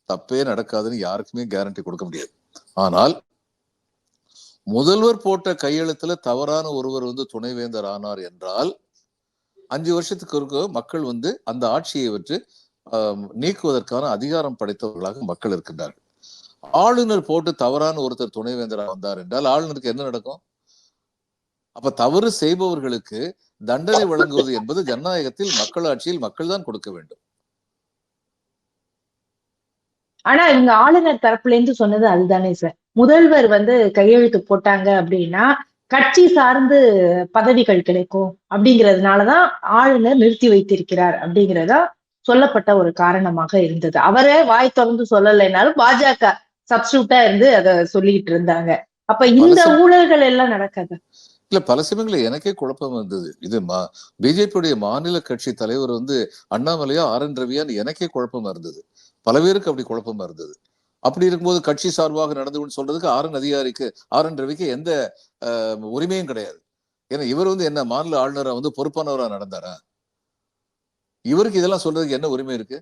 தப்பே நடக்காதுன்னு யாருக்குமே கேரண்டி கொடுக்க முடியாது. ஆனால் முதல்வர் போட்ட கையெழுத்துல தவறான ஒருவர் துணைவேந்தர் ஆனார் என்றால் 5 வருஷத்துக்கு ஒருக்க மக்கள் அந்த ஆட்சியை வச்சு நீக்குவதற்கான அதிகாரம் படைத்தவர்களாக மக்கள் இருக்கின்றார்கள். ஆளுநர் போட்டு தவறான ஒருத்தர் துணைவேந்தராக வந்தார் என்றால் ஆளுநருக்கு என்ன நடக்கும்? அப்ப தவறு செய்பவர்களுக்கு தண்டனை வழங்குவது என்பது ஜனநாயகத்தில், மக்களாட்சியில் மக்கள் தான் கொடுக்க வேண்டும். ஆனா இவங்க ஆளுநர் தரப்புல இருந்து சொன்னது அதுதானே சார். முதல்வர் கையெழுத்து போட்டாங்க அப்படின்னா கட்சி சார்ந்து பதவிகள் கிடைக்கும் அப்படிங்கிறதுனாலதான் ஆளுநர் நிறுத்தி வைத்திருக்கிறார் அப்படிங்கிறதா சொல்லப்பட்ட ஒரு காரணமாக இருந்தது. அவரே வாய் திறந்து சொல்லலைனாலும் பாஜக சப்ஸ்டியூட்டா இருந்து அதை சொல்லிட்டு இருந்தாங்க. அப்ப இந்த ஊழல்கள் எல்லாம் நடக்காது. இல்ல, பல சமயங்களில் எனக்கே குழப்பம் இருந்தது. இது பிஜேபியுடைய மாநில கட்சி தலைவர் அண்ணாமலையா ஆர் என் ரவியான்னு எனக்கே குழப்பமா இருந்தது. பல பேருக்கு அப்படி குழப்பமா இருந்தது. அப்படி இருக்கும்போது கட்சி சார்பாக நடந்து சொல்றதுக்கு ஆர் என் ரவிக்கு எந்த உரிமையும் கிடையாது. ஏன்னா இவர் என்ன மாநில ஆளுநரா பொறுப்பானவரா நடந்தாரா? இவருக்கு இதெல்லாம் சொல்றதுக்கு என்ன உரிமை இருக்கு?